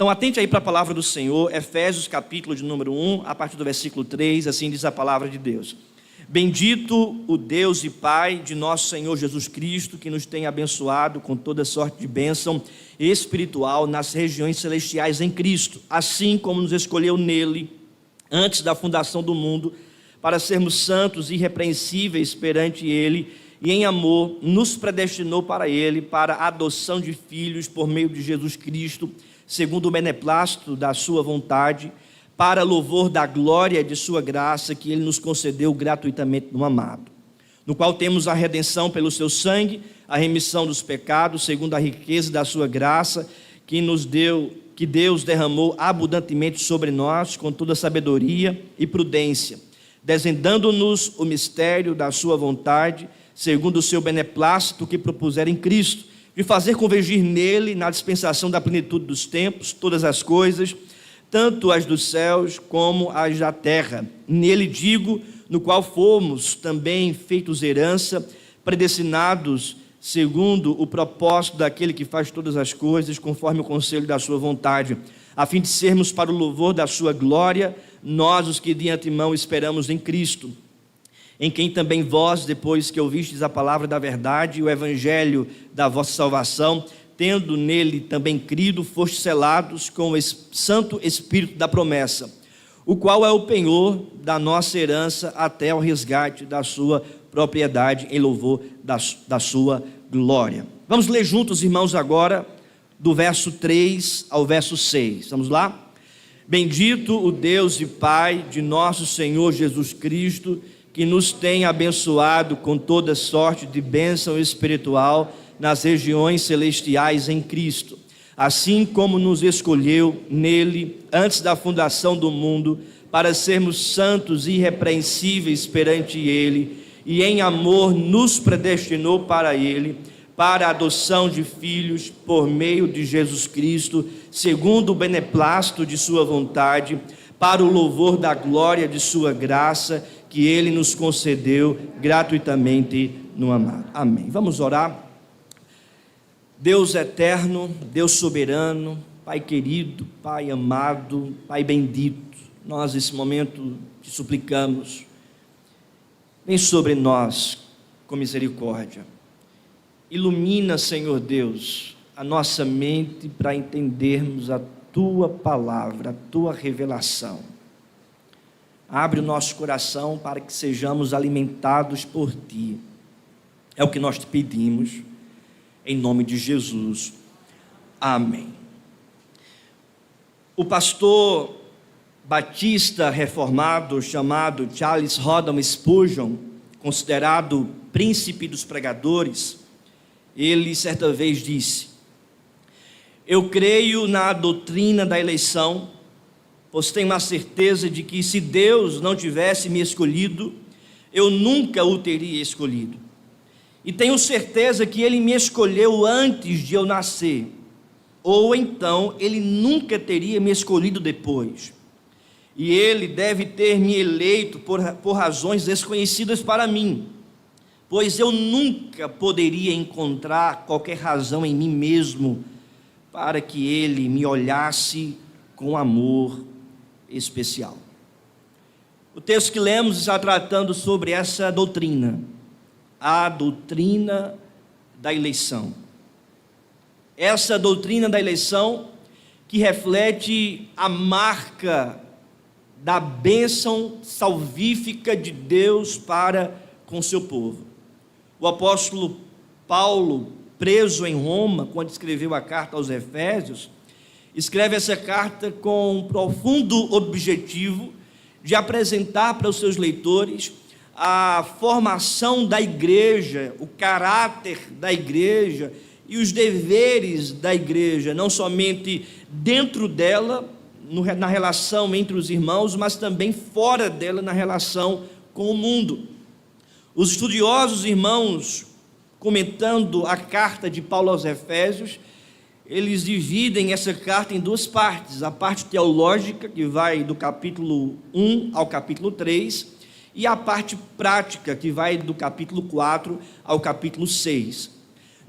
Então atente aí para a palavra do Senhor, Efésios capítulo de número 1, a partir do versículo 3, assim diz a palavra de Deus. Bendito o Deus e Pai de nosso Senhor Jesus Cristo, que nos tem abençoado com toda sorte de bênção espiritual nas regiões celestiais em Cristo, assim como nos escolheu nele, antes da fundação do mundo, para sermos santos e irrepreensíveis perante ele, e em amor nos predestinou para ele, para a adoção de filhos por meio de Jesus Cristo, segundo o beneplácito da sua vontade, para louvor da glória de sua graça, que ele nos concedeu gratuitamente no amado, no qual temos a redenção pelo seu sangue, a remissão dos pecados, segundo a riqueza da sua graça, que Deus derramou abundantemente sobre nós, com toda sabedoria e prudência, desvendando-nos o mistério da sua vontade, segundo o seu beneplácito que propusera em Cristo, de fazer convergir nele, na dispensação da plenitude dos tempos, todas as coisas, tanto as dos céus como as da terra. Nele digo, no qual fomos também feitos herança, predestinados segundo o propósito daquele que faz todas as coisas, conforme o conselho da sua vontade, a fim de sermos para o louvor da sua glória, nós os que de antemão esperamos em Cristo, em quem também vós, depois que ouvistes a palavra da verdade e o evangelho da vossa salvação, tendo nele também crido, fostes selados com o Santo Espírito da promessa, o qual é o penhor da nossa herança até ao resgate da sua propriedade, em louvor da sua glória. Vamos ler juntos, irmãos, agora, do verso 3 ao verso 6. Vamos lá? Bendito o Deus e Pai de nosso Senhor Jesus Cristo, que nos tem abençoado com toda sorte de bênção espiritual nas regiões celestiais em Cristo, assim como nos escolheu nele antes da fundação do mundo, para sermos santos e irrepreensíveis perante ele, e em amor nos predestinou para ele, para a adoção de filhos por meio de Jesus Cristo, segundo o beneplácito de sua vontade, para o louvor da glória de sua graça, que ele nos concedeu gratuitamente no amado. Amém. Vamos orar. Deus eterno, Deus soberano, Pai querido, Pai amado, Pai bendito, nós nesse momento te suplicamos, vem sobre nós com misericórdia, ilumina, Senhor Deus, a nossa mente para entendermos a tua palavra, a tua revelação. Abre o nosso coração para que sejamos alimentados por ti. É o que nós te pedimos, em nome de Jesus. Amém. O pastor batista reformado chamado Charles Haddon Spurgeon, considerado príncipe dos pregadores, ele certa vez disse: eu creio na doutrina da eleição, pois tenho a certeza de que se Deus não tivesse me escolhido, eu nunca o teria escolhido. E tenho certeza que Ele me escolheu antes de eu nascer, ou então Ele nunca teria me escolhido depois. E Ele deve ter me eleito por razões desconhecidas para mim, pois eu nunca poderia encontrar qualquer razão em mim mesmo para que Ele me olhasse com amor especial. O texto que lemos está tratando sobre essa doutrina, a doutrina da eleição. Essa doutrina da eleição que reflete a marca da bênção salvífica de Deus para com seu povo. O apóstolo Paulo, preso em Roma, quando escreveu a carta aos Efésios, escreve essa carta com um profundo objetivo de apresentar para os seus leitores a formação da igreja, o caráter da igreja e os deveres da igreja, não somente dentro dela, na relação entre os irmãos, mas também fora dela, na relação com o mundo. Os estudiosos irmãos, comentando a carta de Paulo aos Efésios, eles dividem essa carta em duas partes: a parte teológica, que vai do capítulo 1 ao capítulo 3, e a parte prática, que vai do capítulo 4 ao capítulo 6.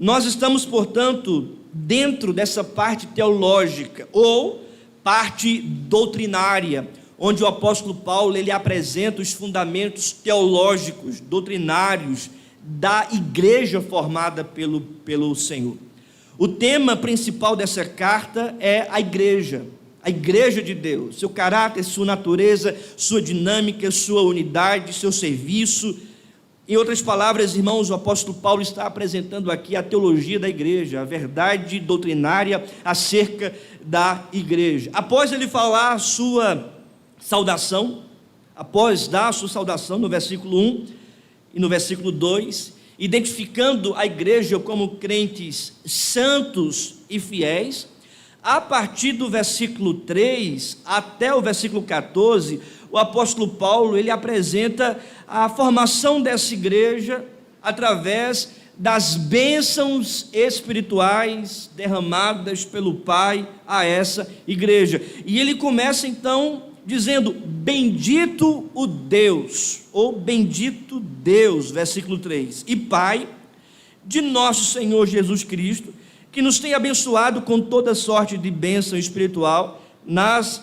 Nós estamos, portanto, dentro dessa parte teológica, ou parte doutrinária, onde o apóstolo Paulo ele apresenta os fundamentos teológicos, doutrinários, da igreja formada pelo Senhor. O tema principal dessa carta é a igreja de Deus, seu caráter, sua natureza, sua dinâmica, sua unidade, seu serviço. Em outras palavras, irmãos, o apóstolo Paulo está apresentando aqui a teologia da igreja, a verdade doutrinária acerca da igreja. Após ele falar a sua saudação, após dar a sua saudação no versículo 1 e no versículo 2, identificando a igreja como crentes santos e fiéis, a partir do versículo 3 até o versículo 14, o apóstolo Paulo ele apresenta a formação dessa igreja através das bênçãos espirituais derramadas pelo Pai a essa igreja. E ele começa então dizendo: bendito o Deus, ou bendito Deus, versículo 3, e Pai de nosso Senhor Jesus Cristo, que nos tem abençoado com toda sorte de bênção espiritual nas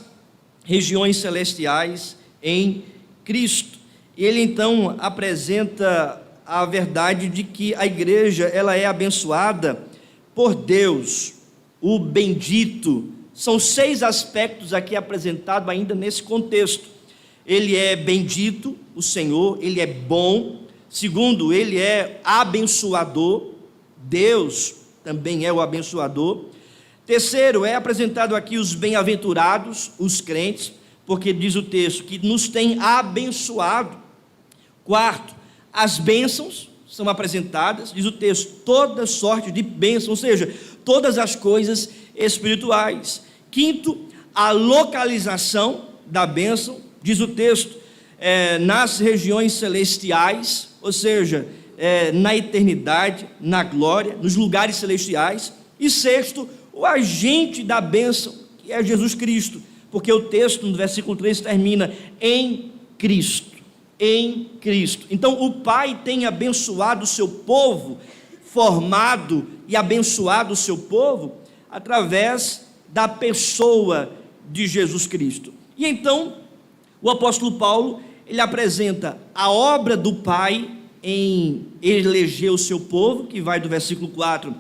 regiões celestiais em Cristo. Ele então apresenta a verdade de que a igreja ela é abençoada por Deus, o bendito. São 6 aspectos aqui apresentados ainda nesse contexto. Ele é bendito, o Senhor, ele é bom. Segundo, ele é abençoador, Deus também é o abençoador. Terceiro, é apresentado aqui os bem-aventurados, os crentes, porque diz o texto que nos tem abençoado. Quarto, as bênçãos são apresentadas, diz o texto, toda sorte de bênçãos, ou seja, todas as coisas espirituais. Quinto, a localização da bênção, diz o texto, nas regiões celestiais, ou seja, na eternidade, na glória, nos lugares celestiais. E sexto, o agente da bênção, que é Jesus Cristo, porque o texto no versículo 3 termina em Cristo, em Cristo. Então o Pai tem abençoado o seu povo, formado e abençoado o seu povo através da pessoa de Jesus Cristo. E então o apóstolo Paulo ele apresenta a obra do Pai em eleger o seu povo, que vai do versículo 4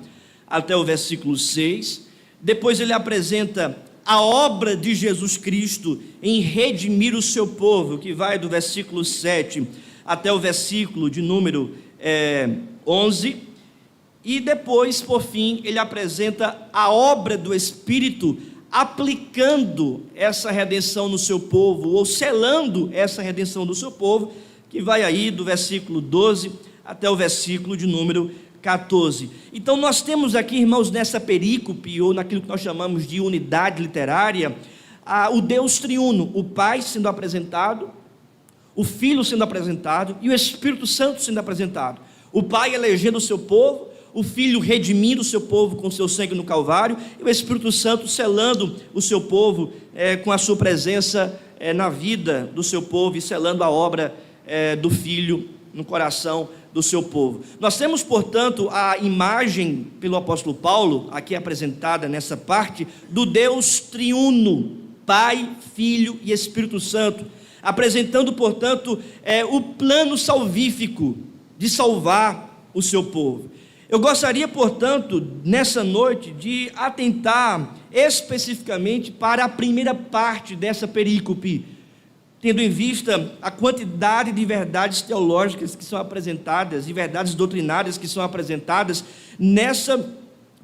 até o versículo 6. Depois ele apresenta a obra de Jesus Cristo em redimir o seu povo, que vai do versículo 7 até o versículo de número 11. E depois, por fim, ele apresenta a obra do Espírito aplicando essa redenção no seu povo, ou selando essa redenção do seu povo, que vai aí do versículo 12 até o versículo de número 14. Então nós temos aqui, irmãos, nessa perícope, ou naquilo que nós chamamos de unidade literária, o Deus triuno, o Pai sendo apresentado, o Filho sendo apresentado e o Espírito Santo sendo apresentado. O Pai elegendo o seu povo, o Filho redimindo o seu povo com seu sangue no Calvário, e o Espírito Santo selando o seu povo com a sua presença na vida do seu povo e selando a obra do Filho no coração do seu povo. Nós temos, portanto, a imagem pelo apóstolo Paulo, aqui apresentada nessa parte, do Deus triuno, Pai, Filho e Espírito Santo, apresentando, portanto, o plano salvífico de salvar o seu povo. Eu gostaria, portanto, nessa noite, de atentar especificamente para a primeira parte dessa perícope, tendo em vista a quantidade de verdades teológicas que são apresentadas, e verdades doutrinárias que são apresentadas nessa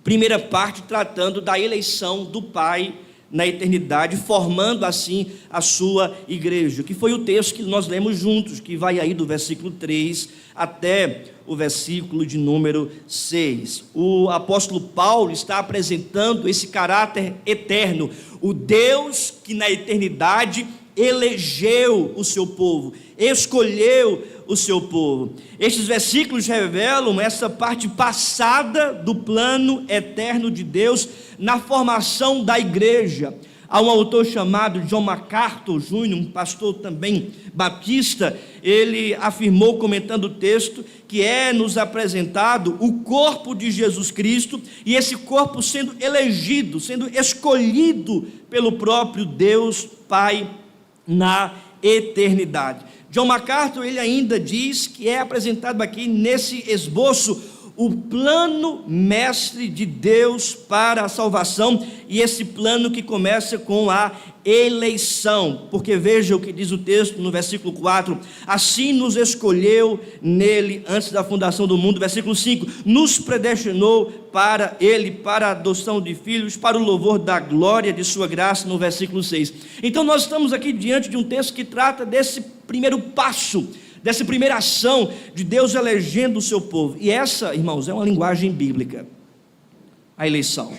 primeira parte, tratando da eleição do Pai na eternidade, formando assim a sua igreja, que foi o texto que nós lemos juntos, que vai aí do versículo 3 até o versículo de número 6. O apóstolo Paulo está apresentando esse caráter eterno, o Deus que na eternidade elegeu o seu povo, escolheu o seu povo. Estes versículos revelam essa parte passada do plano eterno de Deus na formação da igreja, Há um autor chamado John MacArthur Jr., um pastor também batista, ele afirmou, comentando o texto, que é nos apresentado o corpo de Jesus Cristo, e esse corpo sendo elegido, sendo escolhido pelo próprio Deus Pai na eternidade. John MacArthur, ele ainda diz que é apresentado aqui nesse esboço o plano mestre de Deus para a salvação, e esse plano que começa com a eleição, porque veja o que diz o texto no versículo 4, assim nos escolheu nele antes da fundação do mundo. Versículo 5, nos predestinou para ele, para a adoção de filhos, para o louvor da glória de sua graça, no versículo 6. Então nós estamos aqui diante de um texto que trata desse primeiro passo, dessa primeira ação de Deus elegendo o seu povo. E essa, irmãos, é uma linguagem bíblica, a eleição.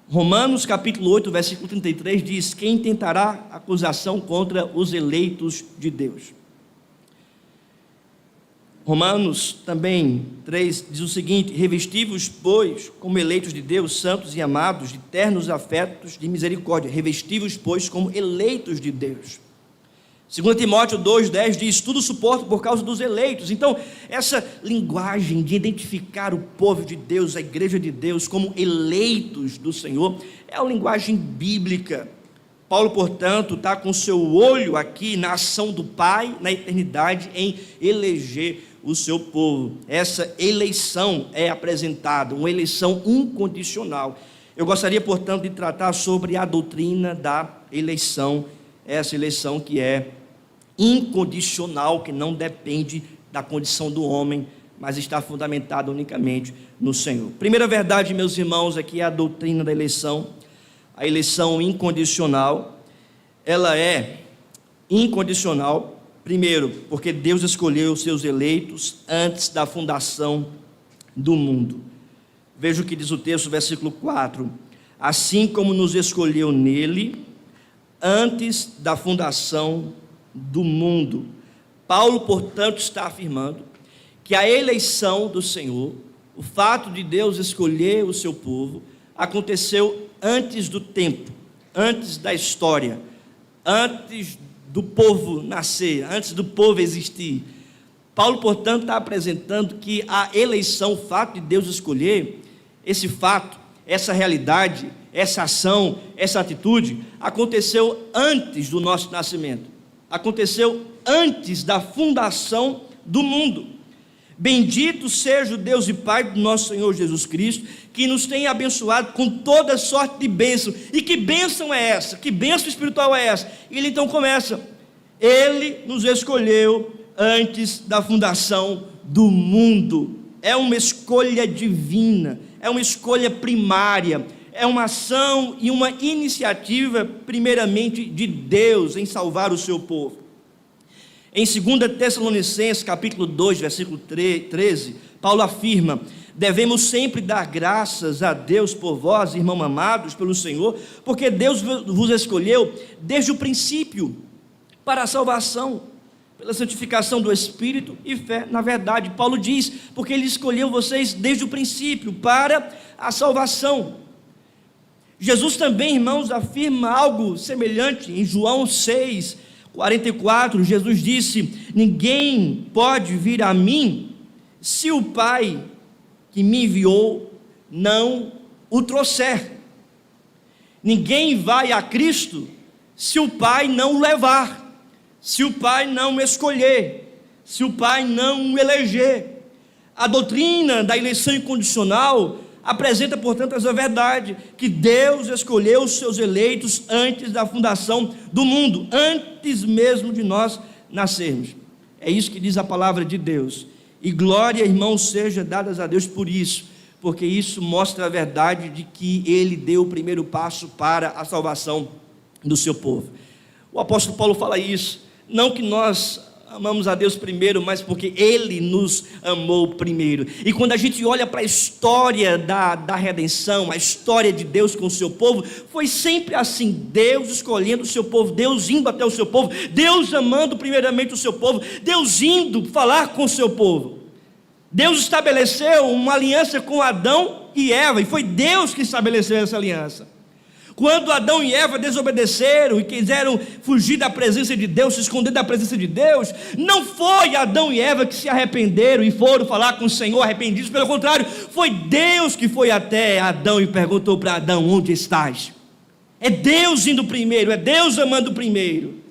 Romanos capítulo 8, versículo 33 diz: quem tentará acusação contra os eleitos de Deus? Romanos também 3 diz o seguinte: revesti-vos, pois, como eleitos de Deus, santos e amados, de ternos afetos de misericórdia. Revesti-vos, pois, como eleitos de Deus. 2 Timóteo 2,10 diz: tudo suporto por causa dos eleitos. Então, essa linguagem de identificar o povo de Deus, a igreja de Deus, como eleitos do Senhor, é a linguagem bíblica. Paulo, portanto, está com seu olho aqui na ação do Pai, na eternidade, em eleger o seu povo. Essa eleição é apresentada, uma eleição incondicional. Eu gostaria, portanto, de tratar sobre a doutrina da eleição, essa eleição que é incondicional, que não depende da condição do homem, mas está fundamentada unicamente no Senhor. Primeira verdade, meus irmãos, aqui é a doutrina da eleição. A eleição incondicional, ela é incondicional, primeiro, porque Deus escolheu os seus eleitos antes da fundação do mundo. Veja o que diz o texto, versículo 4: assim como nos escolheu nele antes da fundação do mundo. Paulo, portanto, está afirmando que a eleição do Senhor, o fato de Deus escolher o seu povo, aconteceu antes do tempo, antes da história, antes do povo nascer, antes do povo existir. Paulo, portanto, está apresentando que a eleição, o fato de Deus escolher, esse fato, essa realidade, essa ação, essa atitude, aconteceu antes do nosso nascimento, aconteceu antes da fundação do mundo. Bendito seja o Deus e Pai do nosso Senhor Jesus Cristo, que nos tem abençoado com toda sorte de bênção. E que bênção é essa? Que bênção espiritual é essa? Ele então começa: ele nos escolheu antes da fundação do mundo. É uma escolha divina, é uma escolha primária, é uma ação e uma iniciativa primeiramente de Deus em salvar o seu povo. Em 2 Tessalonicenses capítulo 2, versículo 13, Paulo afirma: devemos sempre dar graças a Deus por vós, irmãos amados pelo Senhor, porque Deus vos escolheu desde o princípio para a salvação, pela santificação do Espírito e fé na verdade. Paulo diz, porque Ele escolheu vocês desde o princípio para a salvação. Jesus também, irmãos, afirma algo semelhante em João 6:44. Jesus disse: ninguém pode vir a mim se o Pai que me enviou não o trouxer. Ninguém vai a Cristo se o Pai não o levar, se o Pai não o escolher, se o Pai não o eleger. A doutrina da eleição incondicional apresenta, portanto, essa verdade, que Deus escolheu os seus eleitos antes da fundação do mundo, antes mesmo de nós nascermos. É isso que diz a palavra de Deus. E glória, irmãos, seja dadas a Deus por isso, porque isso mostra a verdade de que Ele deu o primeiro passo para a salvação do seu povo. O apóstolo Paulo fala isso, não que nós amamos a Deus primeiro, mas porque Ele nos amou primeiro. E quando a gente olha para a história da redenção, a história de Deus com o seu povo, foi sempre assim: Deus escolhendo o seu povo, Deus indo até o seu povo, Deus amando primeiramente o seu povo, Deus indo falar com o seu povo. Deus estabeleceu uma aliança com Adão e Eva, e foi Deus que estabeleceu essa aliança. Quando Adão e Eva desobedeceram e quiseram fugir da presença de Deus, se esconder da presença de Deus, não foi Adão e Eva que se arrependeram e foram falar com o Senhor arrependidos, pelo contrário, foi Deus que foi até Adão e perguntou para Adão: onde estás? É Deus indo primeiro, é Deus amando primeiro.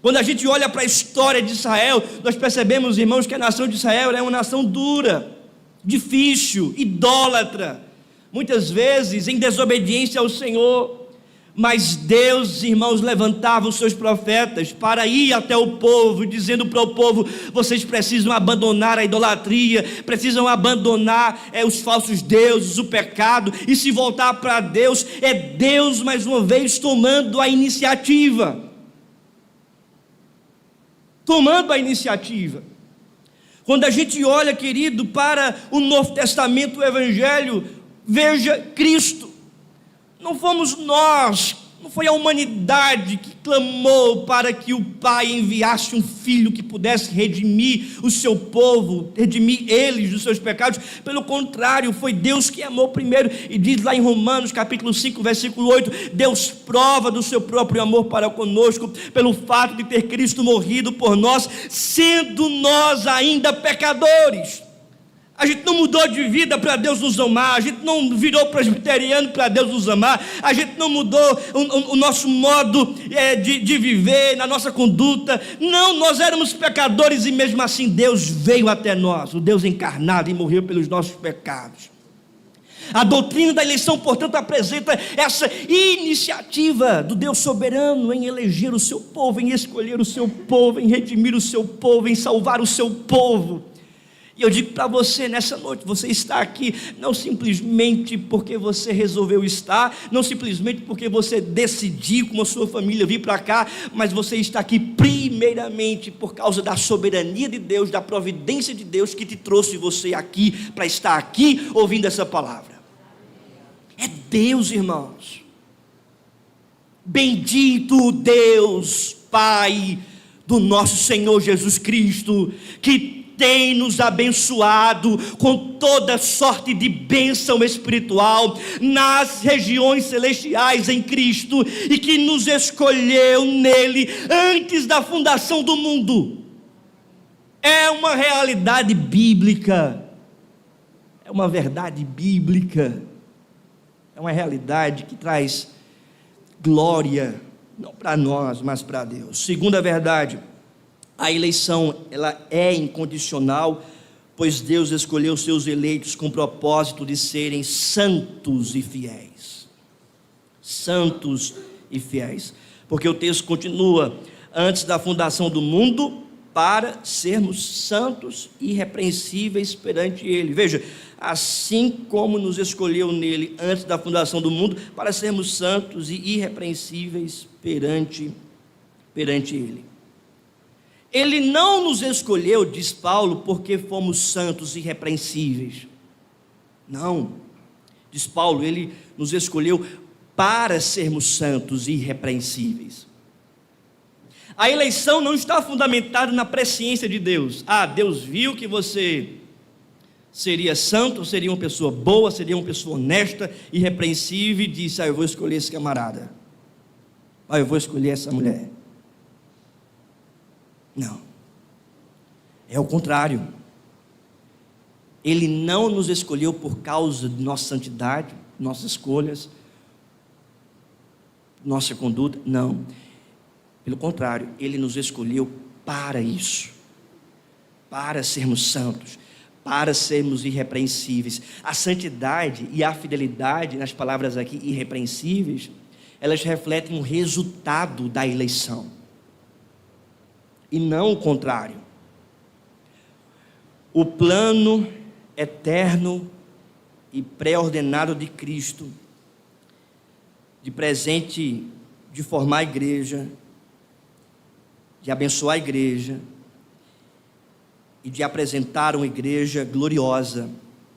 Quando a gente olha para a história de Israel, nós percebemos, irmãos, que a nação de Israel é uma nação dura, difícil, idólatra, muitas vezes em desobediência ao Senhor. Mas Deus, irmãos, levantava os seus profetas para ir até o povo, dizendo para o povo: vocês precisam abandonar a idolatria, precisam abandonar os falsos deuses, o pecado, e se voltar para Deus. É Deus mais uma vez tomando a iniciativa. Quando a gente olha, querido, para o Novo Testamento, o Evangelho, veja Cristo. Não fomos nós, não foi a humanidade que clamou para que o Pai enviasse um Filho que pudesse redimir o seu povo, redimir eles dos seus pecados. Pelo contrário, foi Deus que amou primeiro, e diz lá em Romanos capítulo 5, versículo 8, Deus prova do seu próprio amor para conosco, pelo fato de ter Cristo morrido por nós, sendo nós ainda pecadores. A gente não mudou de vida para Deus nos amar, a gente não virou presbiteriano para Deus nos amar, a gente não mudou o nosso modo de viver, na nossa conduta. Não, nós éramos pecadores e mesmo assim Deus veio até nós, o Deus encarnado, e morreu pelos nossos pecados. A doutrina da eleição, portanto, apresenta essa iniciativa do Deus soberano em eleger o seu povo, em escolher o seu povo, em redimir o seu povo, em salvar o seu povo. E eu digo para você nessa noite: você está aqui não simplesmente porque você resolveu estar, não simplesmente porque você decidiu com a sua família vir para cá, mas você está aqui primeiramente por causa da soberania de Deus, da providência de Deus que te trouxe você aqui para estar aqui ouvindo essa palavra. É Deus, irmãos. Bendito Deus, Pai do nosso Senhor Jesus Cristo, que tem nos abençoado com toda sorte de bênção espiritual nas regiões celestiais em Cristo, e que nos escolheu nele antes da fundação do mundo. É uma realidade bíblica, é uma verdade bíblica, é uma realidade que traz glória, não para nós, mas para Deus. Segunda verdade: a eleição, ela é incondicional, pois Deus escolheu seus eleitos com o propósito de serem santos e fiéis. Santos e fiéis. Porque o texto continua: antes da fundação do mundo, para sermos santos e irrepreensíveis perante Ele. Veja, assim como nos escolheu nele antes da fundação do mundo, para sermos santos e irrepreensíveis perante Ele. Ele não nos escolheu, diz Paulo, porque fomos santos e irrepreensíveis. Não, diz Paulo, ele nos escolheu para sermos santos e irrepreensíveis. A eleição não está fundamentada na presciência de Deus. Deus viu que você seria santo, seria uma pessoa boa, seria uma pessoa honesta, irrepreensível, e disse: eu vou escolher esse camarada, eu vou escolher essa mulher. Não, é o contrário. Ele não nos escolheu por causa de nossa santidade, nossas escolhas, nossa conduta, não. Pelo contrário, Ele nos escolheu para isso, para sermos santos, para sermos irrepreensíveis. A santidade e a fidelidade, nas palavras aqui, irrepreensíveis, elas refletem o resultado da eleição, e não o contrário. O plano eterno e pré-ordenado de Cristo, de presente, de formar a igreja, de abençoar a igreja e de apresentar uma igreja gloriosa.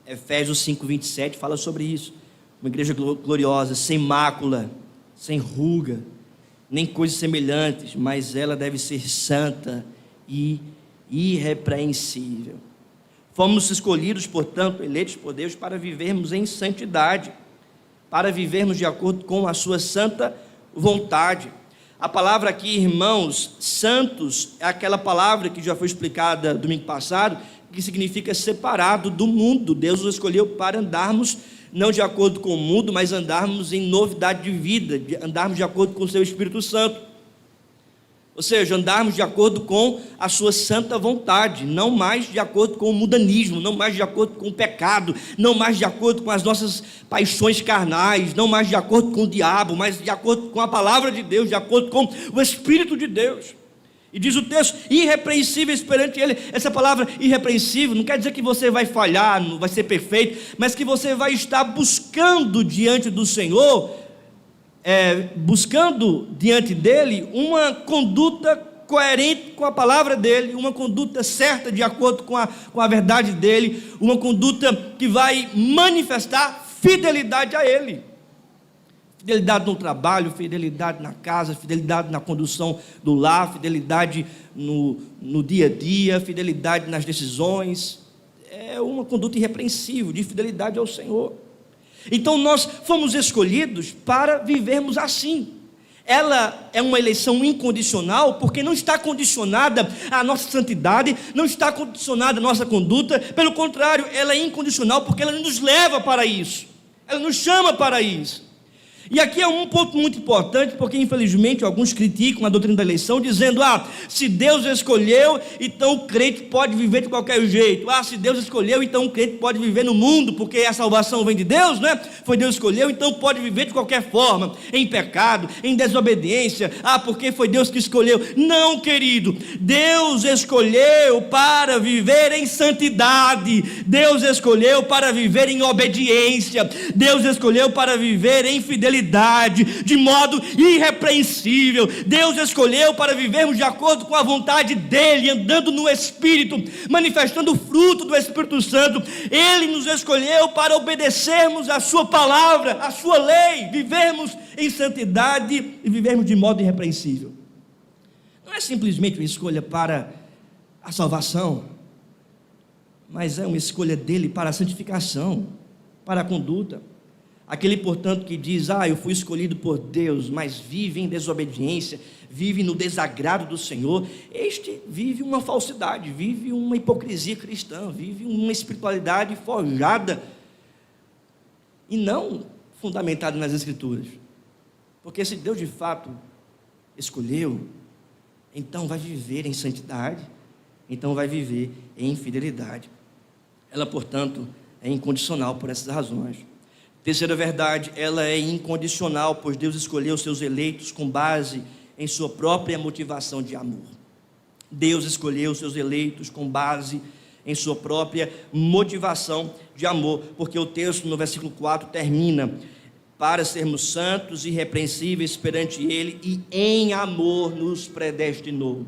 Efésios 5:27 fala sobre isso. Uma igreja gloriosa, sem mácula, sem ruga, nem coisas semelhantes, mas ela deve ser santa e irrepreensível. Fomos escolhidos, portanto, eleitos por Deus para vivermos em santidade. para vivermos de acordo com a sua santa vontade. A palavra aqui, irmãos, santos, é aquela palavra que já foi explicada domingo passado, que significa separado do mundo. Deus nos escolheu para andarmos não de acordo com o mundo, mas andarmos em novidade de vida, andarmos de acordo com o seu Espírito Santo. Ou seja, andarmos de acordo com a sua santa vontade, não mais de acordo com o mundanismo, não mais de acordo com o pecado, não mais de acordo com as nossas paixões carnais, não mais de acordo com o diabo, mas de acordo com a palavra de Deus, de acordo com o Espírito de Deus. E diz o texto, irrepreensíveis perante Ele. Essa palavra irrepreensível não quer dizer que você vai falhar, não vai ser perfeito, mas que você vai estar buscando diante do Senhor, buscando diante dele uma conduta coerente com a palavra dele, uma conduta certa de acordo com a verdade dele, uma conduta que vai manifestar fidelidade a ele. Fidelidade no trabalho, fidelidade na casa, fidelidade na condução do lar, fidelidade no dia a dia, fidelidade nas decisões. É uma conduta irrepreensível de fidelidade ao Senhor. Então nós fomos escolhidos para vivermos assim. Ela é uma eleição incondicional, porque não está condicionada à nossa santidade, não está condicionada à nossa conduta. Pelo contrário, ela é incondicional porque ela nos leva para isso, ela nos chama para isso. E aqui é um ponto muito importante, porque infelizmente alguns criticam a doutrina da eleição, dizendo, se Deus escolheu, então o crente pode viver de qualquer jeito. Se Deus escolheu, então o crente pode viver no mundo, porque a salvação vem de Deus, né? Foi Deus que escolheu, então pode viver de qualquer forma, em pecado, em desobediência, porque foi Deus que escolheu. Não, querido, Deus escolheu para viver em santidade, Deus escolheu para viver em obediência, Deus escolheu para viver em fidelidade, de modo irrepreensível. Deus escolheu para vivermos de acordo com a vontade dele, andando no Espírito, manifestando o fruto do Espírito Santo. Ele nos escolheu para obedecermos a sua palavra, a sua lei, vivermos em santidade e vivermos de modo irrepreensível. Não é simplesmente uma escolha para a salvação, mas é uma escolha dele para a santificação, para a conduta. Aquele, portanto, que diz, eu fui escolhido por Deus, mas vive em desobediência, vive no desagrado do Senhor, este vive uma falsidade, vive uma hipocrisia cristã, vive uma espiritualidade forjada e não fundamentada nas Escrituras. Porque se Deus de fato escolheu, então vai viver em santidade, então vai viver em fidelidade. Ela, portanto, é incondicional por essas razões. Terceira verdade, ela é incondicional, pois Deus escolheu seus eleitos com base em sua própria motivação de amor. Deus escolheu seus eleitos com base em sua própria motivação de amor, porque o texto no versículo 4 termina, para sermos santos e irrepreensíveis perante Ele, e em amor nos predestinou.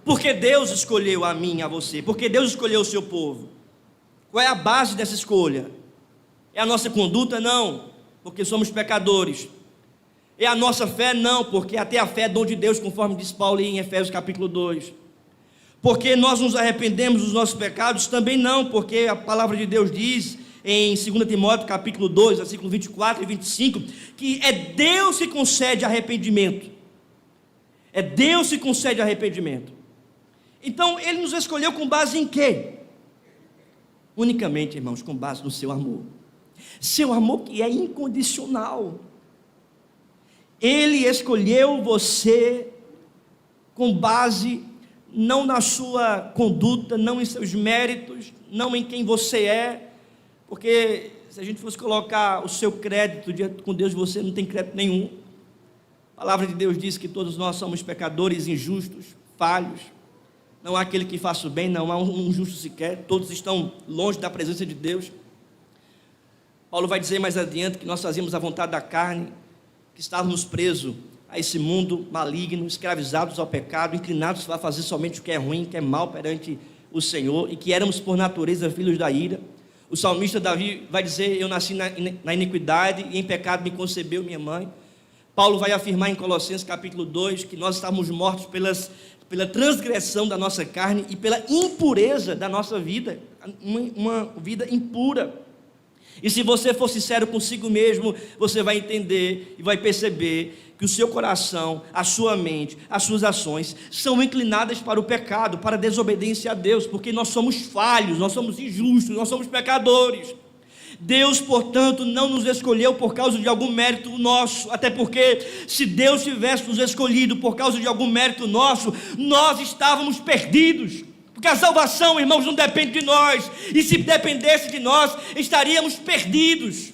Porque Deus escolheu a mim e a você, porque Deus escolheu o seu povo. Qual é a base dessa escolha? É a nossa conduta? Não, porque somos pecadores. É a nossa fé? Não, porque até a fé é dom de Deus, conforme diz Paulo em Efésios capítulo 2. Porque nós nos arrependemos dos nossos pecados? Também não, porque a palavra de Deus diz em 2 Timóteo capítulo 2, versículo 24 e 25, que é Deus que concede arrependimento. É Deus que concede arrependimento. Então, Ele nos escolheu com base em quê? Unicamente, irmãos, com base no seu amor. Seu amor que é incondicional. Ele escolheu você com base não na sua conduta, não em seus méritos, não em quem você é, porque se a gente fosse colocar o seu crédito diante com Deus, você não tem crédito nenhum. A palavra de Deus diz que todos nós somos pecadores injustos, falhos. Não há aquele que faça o bem, não há um justo sequer, todos estão longe da presença de Deus. Paulo vai dizer mais adiante que nós fazíamos a vontade da carne, que estávamos presos a esse mundo maligno, escravizados ao pecado, inclinados a fazer somente o que é ruim, que é mal perante o Senhor, e que éramos por natureza filhos da ira. O salmista Davi vai dizer, eu nasci na iniquidade e em pecado me concebeu minha mãe. Paulo vai afirmar em Colossenses capítulo 2, que nós estávamos mortos pela transgressão da nossa carne e pela impureza da nossa vida, uma vida impura. E se você for sincero consigo mesmo, você vai entender e vai perceber que o seu coração, a sua mente, as suas ações são inclinadas para o pecado, para a desobediência a Deus, porque nós somos falhos, nós somos injustos, nós somos pecadores. Deus, portanto, não nos escolheu por causa de algum mérito nosso, até porque se Deus tivesse nos escolhido por causa de algum mérito nosso, nós estávamos perdidos, porque a salvação, irmãos, não depende de nós, e se dependesse de nós, estaríamos perdidos.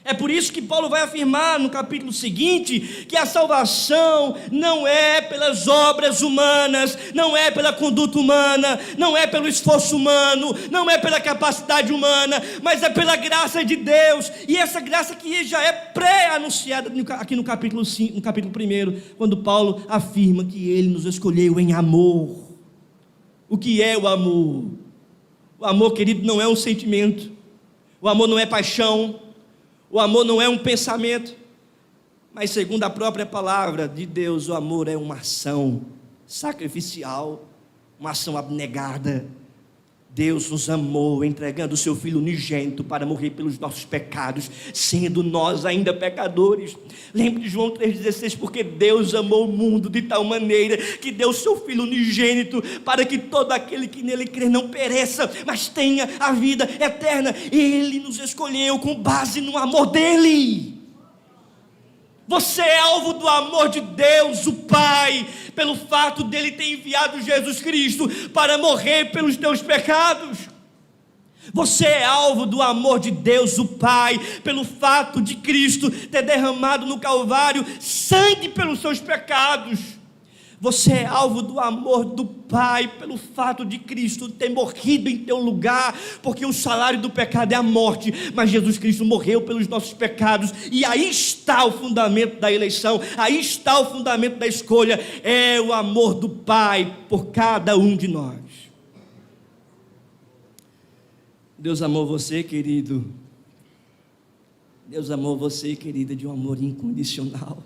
É por isso que Paulo vai afirmar no capítulo seguinte, que a salvação não é pelas obras humanas, não é pela conduta humana, não é pelo esforço humano, não é pela capacidade humana, mas é pela graça de Deus, e essa graça que já é pré-anunciada aqui no capítulo 5, no capítulo 1, quando Paulo afirma que ele nos escolheu em amor. O que é o amor? O amor, querido, não é um sentimento, o amor não é paixão, o amor não é um pensamento, mas segundo a própria palavra de Deus, o amor é uma ação sacrificial, uma ação abnegada. Deus nos amou, entregando o seu Filho unigênito para morrer pelos nossos pecados, sendo nós ainda pecadores. Lembre de João 3,16, porque Deus amou o mundo de tal maneira, que deu o seu Filho unigênito, para que todo aquele que nele crê não pereça, mas tenha a vida eterna. Ele nos escolheu com base no amor dele. Você é alvo do amor de Deus, o Pai, pelo fato dele ter enviado Jesus Cristo para morrer pelos teus pecados. Você é alvo do amor de Deus, o Pai, pelo fato de Cristo ter derramado no Calvário sangue pelos seus pecados. Você é alvo do amor do Pai, pelo fato de Cristo ter morrido em teu lugar, porque o salário do pecado é a morte, mas Jesus Cristo morreu pelos nossos pecados, e aí está o fundamento da eleição, aí está o fundamento da escolha, é o amor do Pai por cada um de nós. Deus amou você, querido, Deus amou você, querida, de um amor incondicional.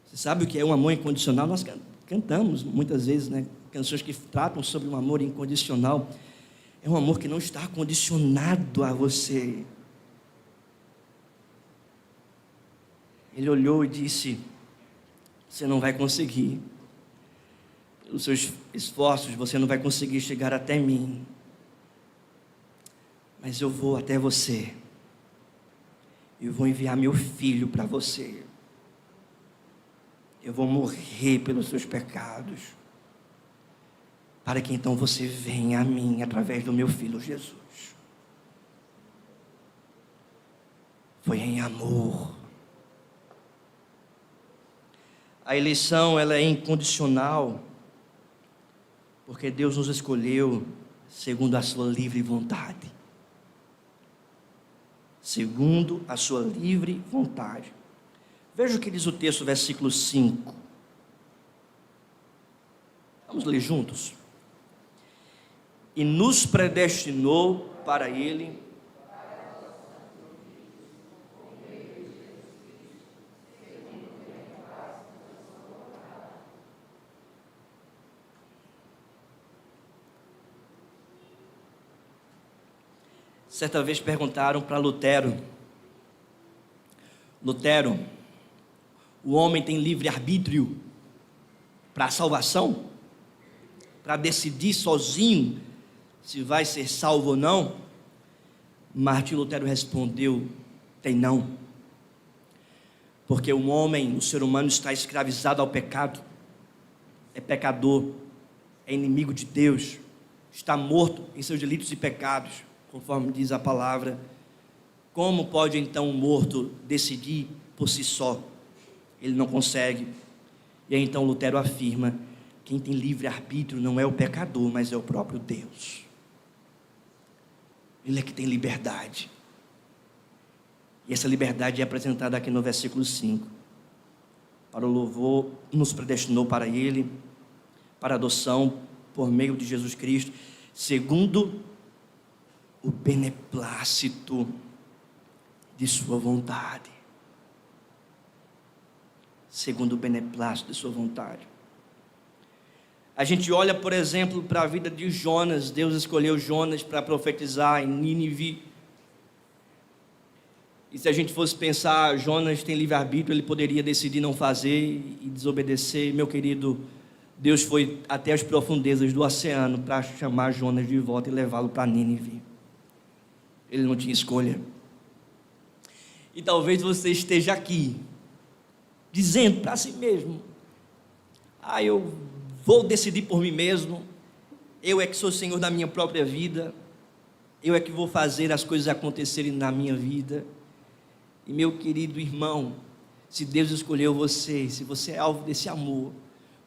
Você sabe o que é um amor incondicional? Nós cantamos muitas vezes, né, canções que tratam sobre um amor incondicional. É um amor que não está condicionado a você. Ele olhou e disse: você não vai conseguir, pelos seus esforços você não vai conseguir chegar até mim, mas eu vou até você, eu vou enviar meu Filho para você. Eu vou morrer pelos seus pecados, para que então você venha a mim através do meu Filho Jesus. Foi em amor. A eleição, ela é incondicional, porque Deus nos escolheu segundo a sua livre vontade. Segundo a sua livre vontade. Veja o que diz o texto, versículo 5. Vamos ler juntos. E nos predestinou para Ele. Certa vez perguntaram para Lutero: Lutero, o homem tem livre arbítrio para a salvação? Para decidir sozinho se vai ser salvo ou não? Martim Lutero respondeu: tem não. Porque o homem, o ser humano, está escravizado ao pecado, é pecador, é inimigo de Deus, está morto em seus delitos e pecados, conforme diz a palavra. Como pode então um morto decidir por si só? Ele não consegue. E aí então Lutero afirma: quem tem livre-arbítrio não é o pecador, mas é o próprio Deus. Ele é que tem liberdade. E essa liberdade é apresentada aqui no versículo 5. Para o louvor, nos predestinou para Ele, para a adoção por meio de Jesus Cristo, segundo o beneplácito de sua vontade. Segundo o beneplácito de sua vontade. A gente olha, por exemplo, para a vida de Jonas. Deus escolheu Jonas para profetizar em Nínive. E se a gente fosse pensar, Jonas tem livre-arbítrio, ele poderia decidir não fazer e desobedecer. Meu querido, Deus foi até as profundezas do oceano para chamar Jonas de volta e levá-lo para Nínive. Ele não tinha escolha. E talvez você esteja aqui, dizendo para si mesmo: eu vou decidir por mim mesmo, eu é que sou senhor da minha própria vida, eu é que vou fazer as coisas acontecerem na minha vida. E meu querido irmão, se Deus escolheu você, se você é alvo desse amor,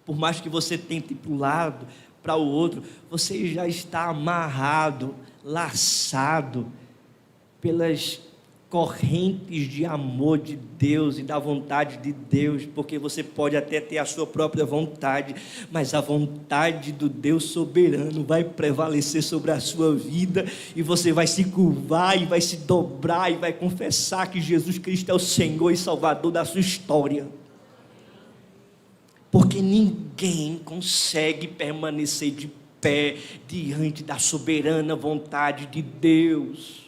por mais que você tente ir para um lado, para o outro, você já está amarrado, laçado pelas correntes de amor de Deus e da vontade de Deus, porque você pode até ter a sua própria vontade, mas a vontade do Deus soberano vai prevalecer sobre a sua vida, e você vai se curvar e vai se dobrar e vai confessar que Jesus Cristo é o Senhor e Salvador da sua história, porque ninguém consegue permanecer de pé diante da soberana vontade de Deus.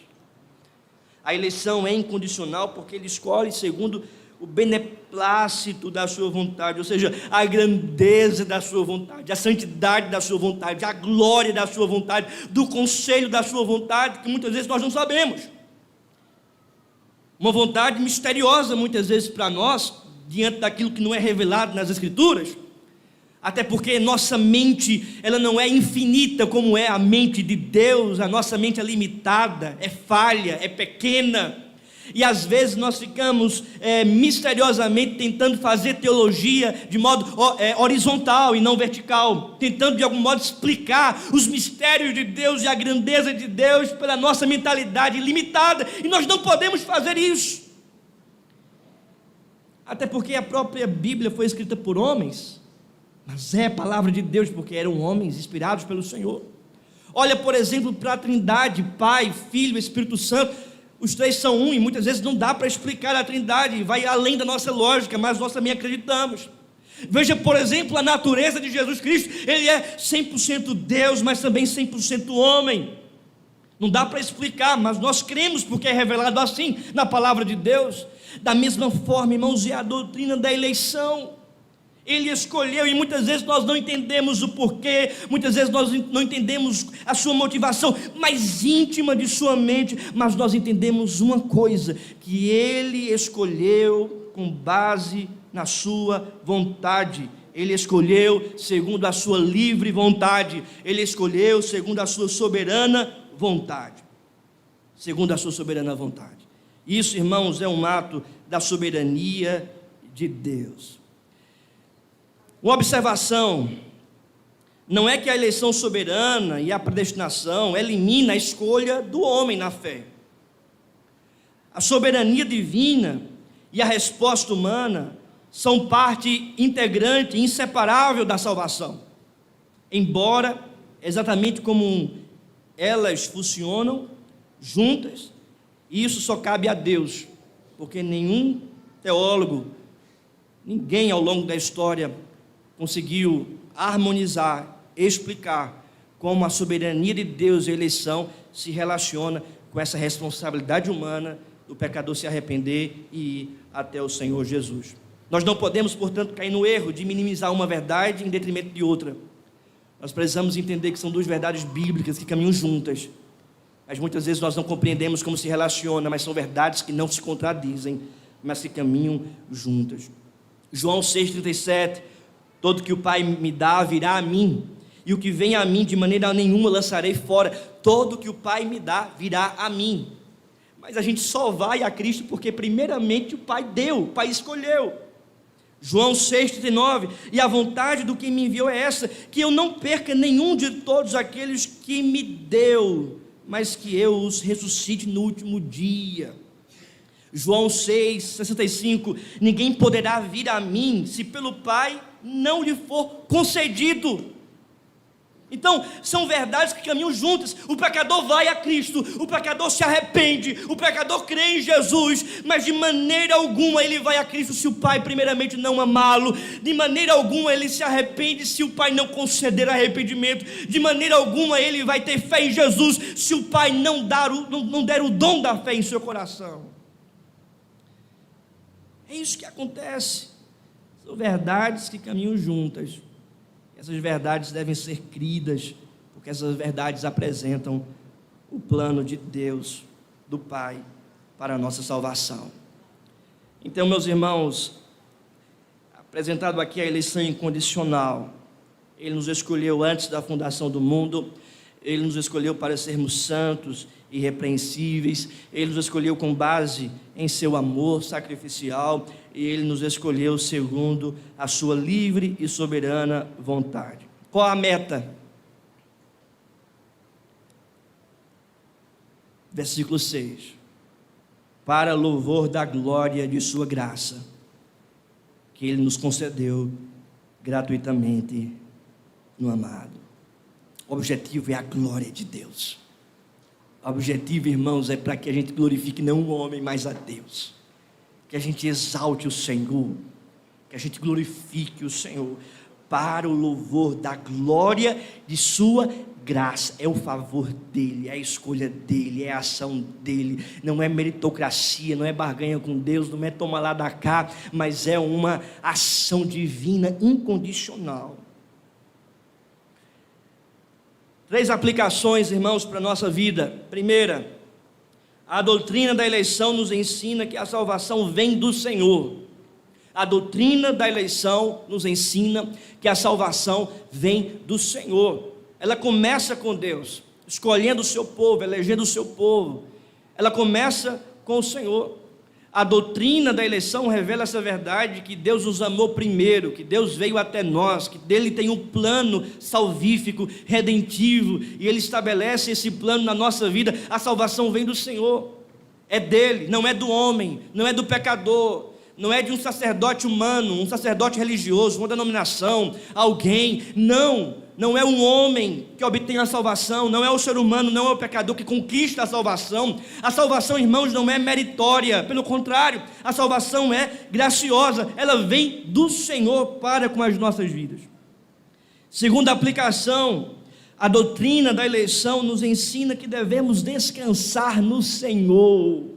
A eleição é incondicional porque Ele escolhe segundo o beneplácito da sua vontade, ou seja, a grandeza da sua vontade, a santidade da sua vontade, a glória da sua vontade, do conselho da sua vontade, que muitas vezes nós não sabemos. Uma vontade misteriosa muitas vezes para nós, diante daquilo que não é revelado nas Escrituras. Até porque nossa mente, ela não é infinita como é a mente de Deus. A nossa mente é limitada, é falha, é pequena. E às vezes nós ficamos misteriosamente tentando fazer teologia de modo horizontal e não vertical, tentando de algum modo explicar os mistérios de Deus e a grandeza de Deus pela nossa mentalidade limitada. E nós não podemos fazer isso. Até porque a própria Bíblia foi escrita por homens, mas é a palavra de Deus, porque eram homens inspirados pelo Senhor. Olha, por exemplo, para a Trindade, Pai, Filho, Espírito Santo. Os três são um, e muitas vezes não dá para explicar a Trindade, vai além da nossa lógica, mas nós também acreditamos. Veja, por exemplo, a natureza de Jesus Cristo. Ele é 100% Deus, mas também 100% homem. Não dá para explicar, mas nós cremos, porque é revelado assim na palavra de Deus. Da mesma forma, irmãos, é a doutrina da eleição. Ele escolheu, e muitas vezes nós não entendemos o porquê, muitas vezes nós não entendemos a sua motivação mais íntima de sua mente, mas nós entendemos uma coisa: que Ele escolheu com base na sua vontade. Ele escolheu segundo a sua livre vontade. Ele escolheu segundo a sua soberana vontade. Segundo a sua soberana vontade. Isso, irmãos, é um ato da soberania de Deus. Uma observação: não é que a eleição soberana e a predestinação elimina a escolha do homem na fé. A soberania divina e a resposta humana são parte integrante, inseparável da salvação. Embora, exatamente como elas funcionam juntas, isso só cabe a Deus, porque nenhum teólogo, ninguém ao longo da história conseguiu harmonizar, explicar como a soberania de Deus e a eleição se relaciona com essa responsabilidade humana do pecador se arrepender e ir até o Senhor Jesus. Nós não podemos, portanto, cair no erro de minimizar uma verdade em detrimento de outra. Nós precisamos entender que são duas verdades bíblicas que caminham juntas, mas muitas vezes nós não compreendemos como se relaciona, mas são verdades que não se contradizem, mas que caminham juntas. João 6,37: todo que o Pai me dá virá a mim, e o que vem a mim de maneira nenhuma lançarei fora. Todo que o Pai me dá virá a mim. Mas a gente só vai a Cristo porque primeiramente o Pai deu, o Pai escolheu. João 6,39: e a vontade do que me enviou é essa, que eu não perca nenhum de todos aqueles que me deu, mas que eu os ressuscite no último dia. João 6,65: ninguém poderá vir a mim se pelo Pai não lhe for concedido. Então, são verdades que caminham juntas. O pecador vai a Cristo, o pecador se arrepende, o pecador crê em Jesus, mas de maneira alguma ele vai a Cristo se o Pai primeiramente não amá-lo, de maneira alguma ele se arrepende se o Pai não conceder arrependimento, de maneira alguma ele vai ter fé em Jesus se o Pai não der o dom da fé em seu coração. É isso que acontece. São verdades que caminham juntas. Essas verdades devem ser cridas, porque essas verdades apresentam o plano de Deus, do Pai, para a nossa salvação. Então, meus irmãos, apresentado aqui a eleição incondicional, Ele nos escolheu antes da fundação do mundo, Ele nos escolheu para sermos santos, irrepreensíveis, Ele nos escolheu com base em seu amor sacrificial, e Ele nos escolheu segundo a sua livre e soberana vontade. Qual a meta? Versículo 6. Para louvor da glória de sua graça, que Ele nos concedeu gratuitamente no amado. O objetivo é a glória de Deus. O objetivo, irmãos, é para que a gente glorifique não o homem, mas a Deus. Que a gente exalte o Senhor, que a gente glorifique o Senhor, para o louvor da glória de sua graça. É o favor dEle, é a escolha dEle, é a ação dEle, não é meritocracia, não é barganha com Deus, não é toma lá da cá, mas é uma ação divina incondicional. 3 aplicações, irmãos, para a nossa vida. Primeira, a doutrina da eleição nos ensina que a salvação vem do Senhor. A doutrina da eleição nos ensina que a salvação vem do Senhor. Ela começa com Deus, escolhendo o seu povo, elegendo o seu povo. Ela começa com o Senhor. A doutrina da eleição revela essa verdade, que Deus nos amou primeiro, que Deus veio até nós, que dele tem um plano salvífico, redentivo, e ele estabelece esse plano na nossa vida. A salvação vem do Senhor, é dele, não é do homem, não é do pecador, não é de um sacerdote humano, um sacerdote religioso, uma denominação, alguém. Não é um homem que obtém a salvação, não é o ser humano, não é o pecador que conquista a salvação. A salvação, irmãos, não é meritória, pelo contrário, a salvação é graciosa, ela vem do Senhor para com as nossas vidas. Segunda aplicação, a doutrina da eleição nos ensina que devemos descansar no Senhor.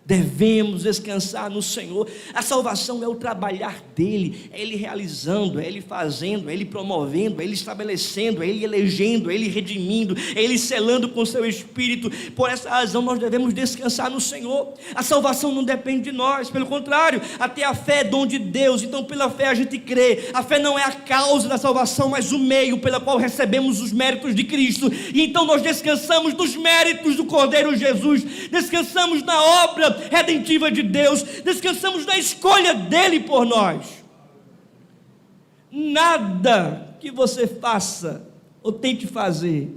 Devemos descansar no Senhor. A salvação é o trabalhar dele, é ele realizando, é ele fazendo, é ele promovendo, é ele estabelecendo, é ele elegendo, é ele redimindo, é ele selando com seu Espírito. Por essa razão nós devemos descansar no Senhor. A salvação não depende de nós, pelo contrário, até a fé é dom de Deus. Então pela fé a gente crê. A fé não é a causa da salvação, mas o meio pela qual recebemos os méritos de Cristo. E então nós descansamos nos méritos do Cordeiro Jesus, descansamos na obra redentiva de Deus, descansamos na escolha dele por nós. Nada que você faça ou tente fazer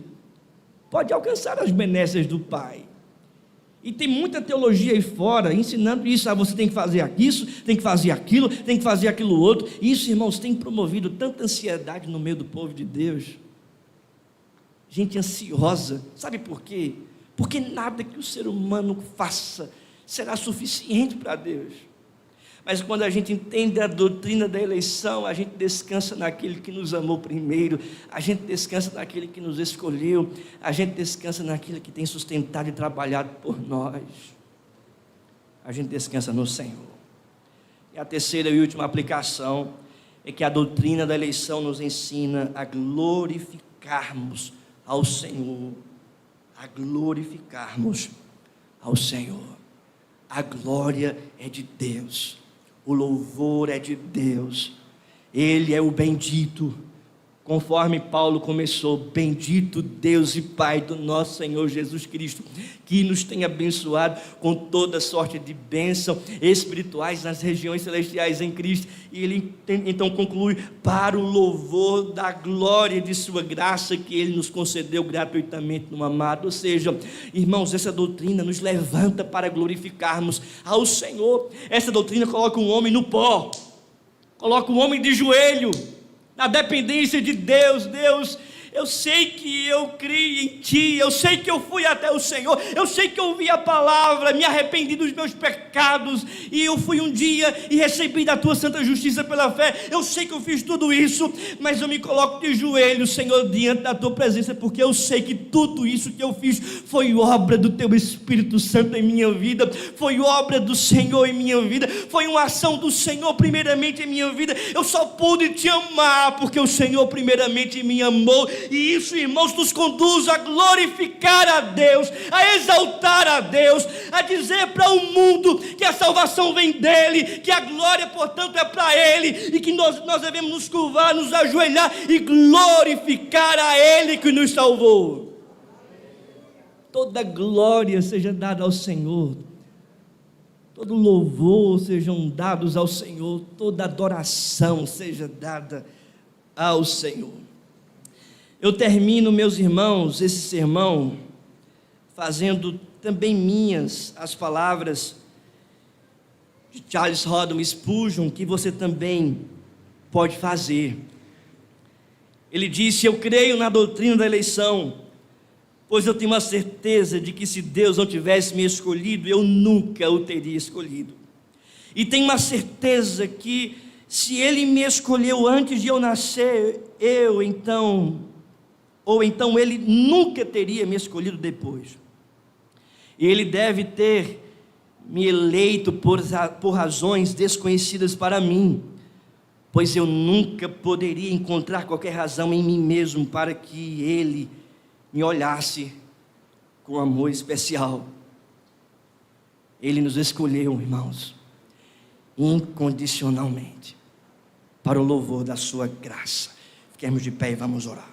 pode alcançar as benesses do Pai. E tem muita teologia aí fora ensinando isso. Você tem que fazer isso, tem que fazer aquilo, tem que fazer aquilo outro. Isso, irmãos, tem promovido tanta ansiedade no meio do povo de Deus. Gente ansiosa. Sabe por quê? Porque nada que o ser humano faça será suficiente para Deus. Mas quando a gente entende a doutrina da eleição, a gente descansa naquele que nos amou primeiro, a gente descansa naquele que nos escolheu, a gente descansa naquele que tem sustentado e trabalhado por nós. A gente descansa no Senhor. E a terceira e última aplicação é que a doutrina da eleição nos ensina a glorificarmos ao Senhor. A glorificarmos ao Senhor. A glória é de Deus, o louvor é de Deus, Ele é o bendito, conforme Paulo começou: bendito Deus e Pai do nosso Senhor Jesus Cristo, que nos tem abençoado com toda sorte de bênção espirituais nas regiões celestiais em Cristo. E ele então conclui: para o louvor da glória de sua graça, que ele nos concedeu gratuitamente no amado. Ou seja, irmãos, essa doutrina nos levanta para glorificarmos ao Senhor. Essa doutrina coloca um homem no pó, coloca um homem de joelho, na dependência de Deus. Deus, Eu sei que eu criei em Ti, eu sei que eu fui até o Senhor, eu sei que eu ouvi a palavra, me arrependi dos meus pecados, e eu fui um dia e recebi da Tua santa justiça pela fé. Eu sei que eu fiz tudo isso, mas eu me coloco de joelhos, Senhor, diante da Tua presença, porque eu sei que tudo isso que eu fiz foi obra do Teu Espírito Santo em minha vida, foi obra do Senhor em minha vida, foi uma ação do Senhor primeiramente em minha vida. Eu só pude Te amar porque o Senhor primeiramente me amou, e isso, irmãos, nos conduz a glorificar a Deus, a exaltar a Deus, a dizer para o mundo que a salvação vem dEle, que a glória, portanto, é para Ele, e que nós devemos nos curvar, nos ajoelhar e glorificar a Ele que nos salvou. Toda glória seja dada ao Senhor, todo louvor sejam dados ao Senhor, toda adoração seja dada ao Senhor. Eu termino, meus irmãos, esse sermão fazendo também minhas as palavras de Charles Haddon Spurgeon, que você também pode fazer. Ele disse: eu creio na doutrina da eleição, pois eu tenho a certeza de que se Deus não tivesse me escolhido, eu nunca o teria escolhido. E tenho uma certeza que se Ele me escolheu antes de eu nascer, ou então Ele nunca teria me escolhido depois. E Ele deve ter me eleito por razões desconhecidas para mim, pois eu nunca poderia encontrar qualquer razão em mim mesmo para que Ele me olhasse com amor especial. Ele nos escolheu, irmãos, incondicionalmente, para o louvor da sua graça. Fiquemos de pé e vamos orar.